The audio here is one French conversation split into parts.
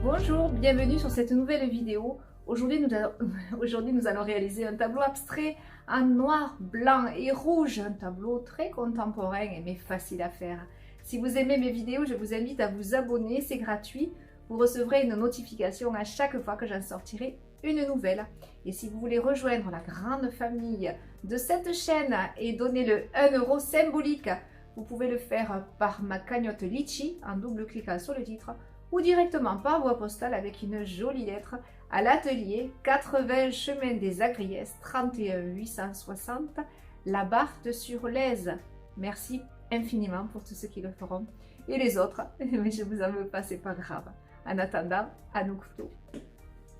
Bonjour, bienvenue sur cette nouvelle vidéo. Aujourd'hui nous allons réaliser un tableau abstrait en noir, blanc et rouge. Un tableau très contemporain mais facile à faire. Si vous aimez mes vidéos, je vous invite à vous abonner, c'est gratuit. Vous recevrez une notification à chaque fois que j'en sortirai une nouvelle. Et si vous voulez rejoindre la grande famille de cette chaîne et donner le 1 euro symbolique, vous pouvez le faire par ma cagnotte Litchi en double-cliquant sur le titre ou directement par voie postale avec une jolie lettre à l'atelier 80 chemin des Agriès 31 860 La Barthe sur l'Aise. Merci infiniment pour tous ceux qui le feront. Et les autres, mais je vous en veux pas, c'est pas grave. En attendant, à nos couteaux.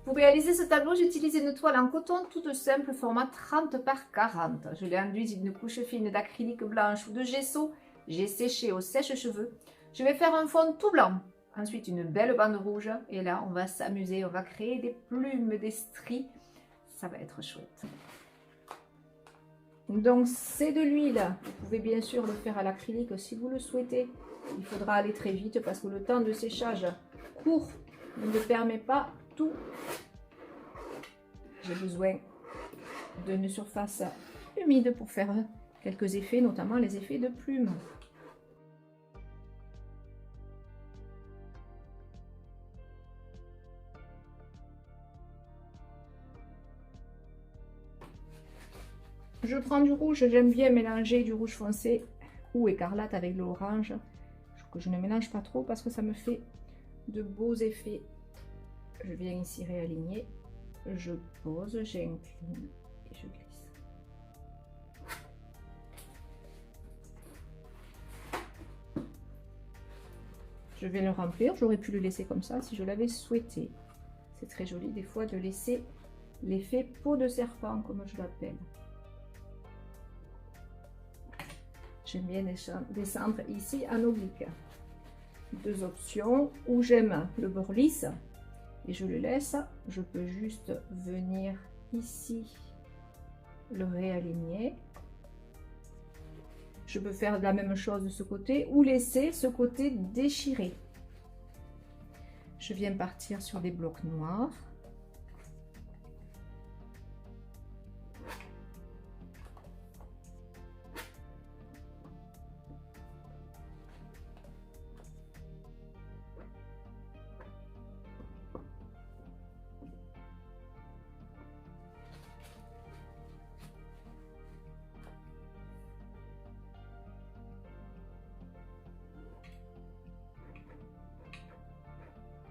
Pour réaliser ce tableau, j'utilise une toile en coton toute simple, format 30 par 40. Je l'ai enduite d'une couche fine d'acrylique blanche ou de gesso. J'ai séché au sèche-cheveux. Je vais faire un fond tout blanc. Ensuite, une belle bande rouge. Et là, on va s'amuser. On va créer des plumes, des stries. Ça va être chouette. Donc, c'est de l'huile. Vous pouvez bien sûr le faire à l'acrylique si vous le souhaitez. Il faudra aller très vite parce que le temps de séchage court ne permet pas tout. J'ai besoin d'une surface humide pour faire quelques effets, notamment les effets de plumes. Je prends du rouge, j'aime bien mélanger du rouge foncé ou écarlate avec de l'orange, que je ne mélange pas trop parce que ça me fait de beaux effets. Je viens ici réaligner, je pose, j'incline et je glisse. Je vais le remplir, j'aurais pu le laisser comme ça si je l'avais souhaité. C'est très joli des fois de laisser l'effet peau de serpent comme je l'appelle. J'aime bien descendre ici en oblique. Deux options, où j'aime le bord lisse et je le laisse. Je peux juste venir ici le réaligner. Je peux faire la même chose de ce côté ou laisser ce côté déchiré. Je viens partir sur des blocs noirs.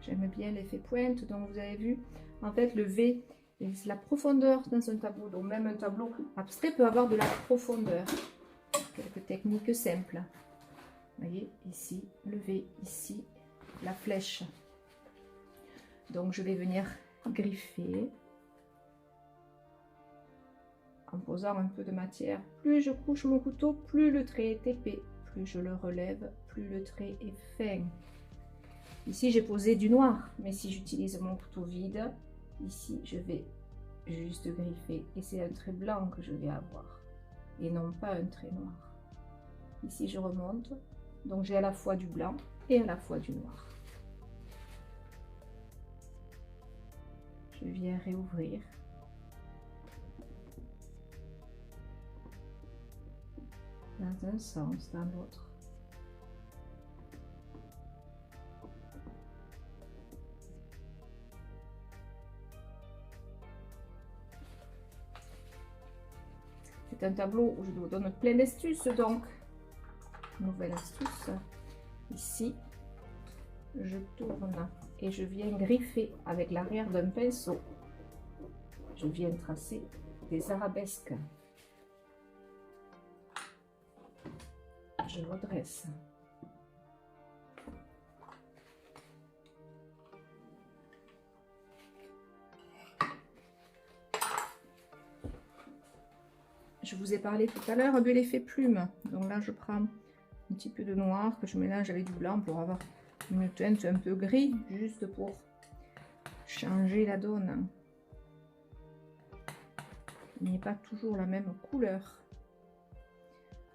J'aime bien l'effet pointe, donc vous avez vu, en fait le V, c'est la profondeur dans un tableau, donc même un tableau abstrait peut avoir de la profondeur. Quelques techniques simples. Vous voyez, ici, le V, ici, la flèche. Donc je vais venir griffer en posant un peu de matière. Plus je couche mon couteau, plus le trait est épais, plus je le relève, plus le trait est fin. Ici, j'ai posé du noir, mais si j'utilise mon couteau vide, ici, je vais juste griffer. Et c'est un trait blanc que je vais avoir, et non pas un trait noir. Ici, je remonte, donc j'ai à la fois du blanc et à la fois du noir. Je viens réouvrir. Dans un sens, dans l'autre. C'est un tableau où je vous donne plein d'astuces, donc nouvelle astuce. Ici, je tourne et je viens griffer avec l'arrière d'un pinceau. Je viens tracer des arabesques. Je redresse. Je vous ai parlé tout à l'heure de l'effet plume. Donc là, je prends un petit peu de noir que je mélange avec du blanc pour avoir une teinte un peu gris, juste pour changer la donne. Il n'est pas toujours la même couleur.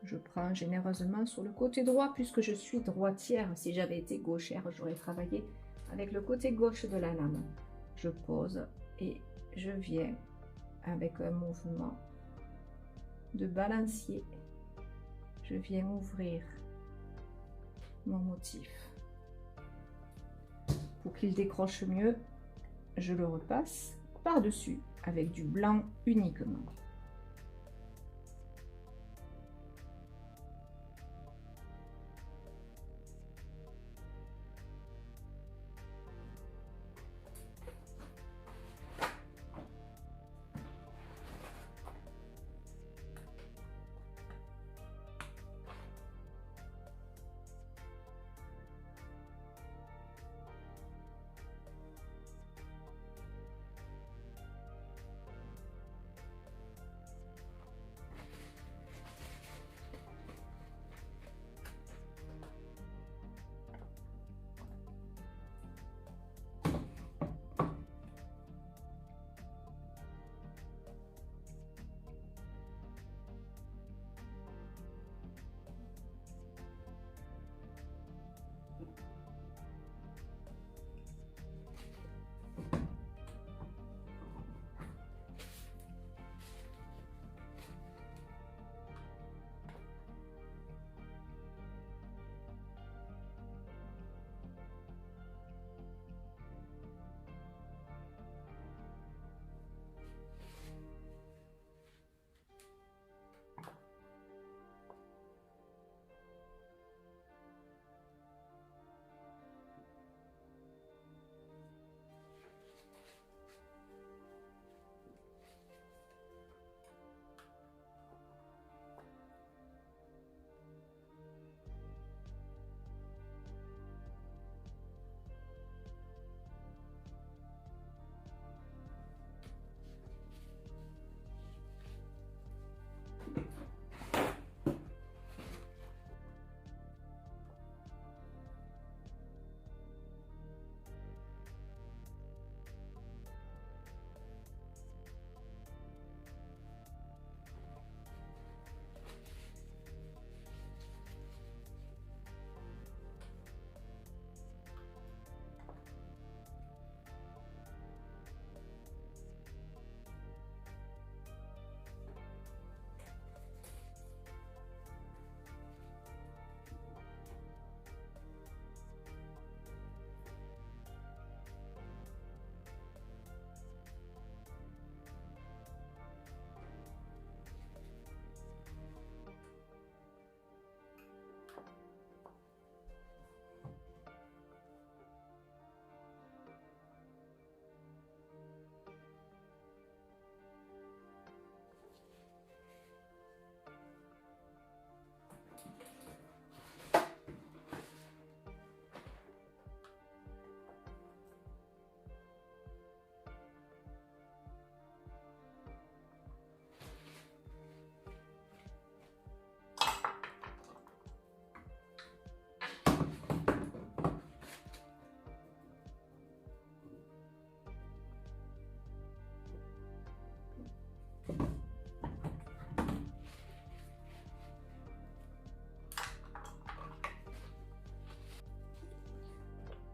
Je prends généreusement sur le côté droit puisque je suis droitière. Si j'avais été gauchère, j'aurais travaillé avec le côté gauche de la lame. Je pose et je viens avec un mouvement de balancier. Je viens ouvrir mon motif. Pour qu'il décroche mieux, je le repasse par-dessus avec du blanc uniquement.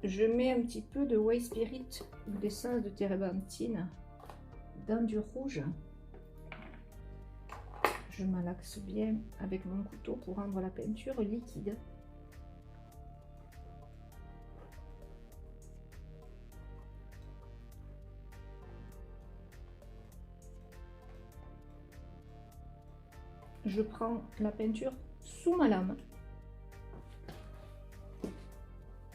Je mets un petit peu de White Spirit ou d'essence de térébenthine dans du rouge. Je malaxe bien avec mon couteau pour rendre la peinture liquide. Je prends la peinture sous ma lame.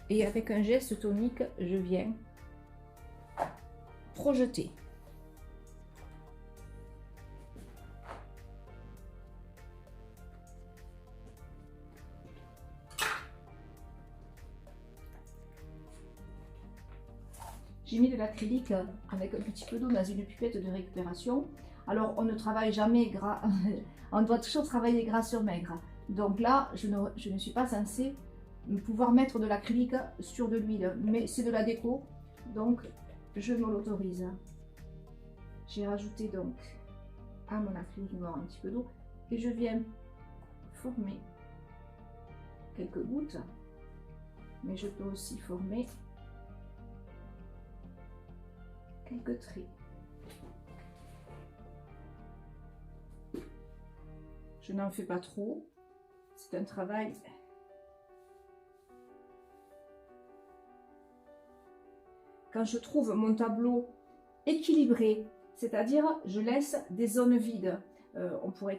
Et avec un geste tonique, je viens projeter. J'ai mis de l'acrylique avec un petit peu d'eau dans une pipette de récupération. Alors on ne travaille jamais gras, on doit toujours travailler gras sur maigre. Donc là, je ne suis pas censée pouvoir mettre de l'acrylique sur de l'huile, mais c'est de la déco, donc je me l'autorise. J'ai rajouté donc à mon acrylique noir un petit peu d'eau et je viens former quelques gouttes, mais je peux aussi former quelques traits. Je n'en fais pas trop. C'est un travail quand je trouve mon tableau équilibré, c'est-à-dire je laisse des zones vides. On aurait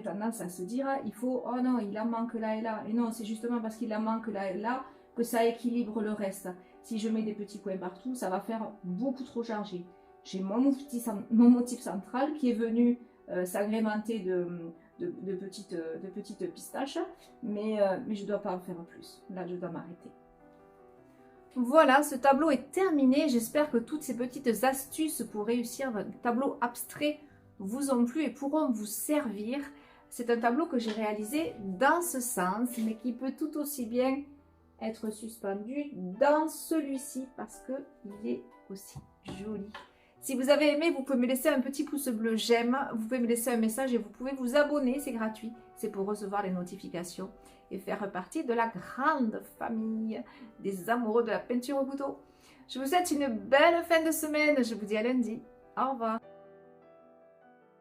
tendance à se dire, il faut, oh non, il en manque là et là. Et non, c'est justement parce qu'il en manque là et là que ça équilibre le reste. Si je mets des petits coins partout, ça va faire beaucoup trop chargé. J'ai mon motif central qui est venu s'agrémenter de petites pistaches, mais je ne dois pas en faire plus. Là, je dois m'arrêter. Voilà, ce tableau est terminé. J'espère que toutes ces petites astuces pour réussir un tableau abstrait vous ont plu et pourront vous servir. C'est un tableau que j'ai réalisé dans ce sens, mais qui peut tout aussi bien être suspendu dans celui-ci parce qu'il est aussi joli. Si vous avez aimé, vous pouvez me laisser un petit pouce bleu j'aime, vous pouvez me laisser un message et vous pouvez vous abonner, c'est gratuit. C'est pour recevoir les notifications et faire partie de la grande famille des amoureux de la peinture au couteau. Je vous souhaite une belle fin de semaine, je vous dis à lundi. Au revoir.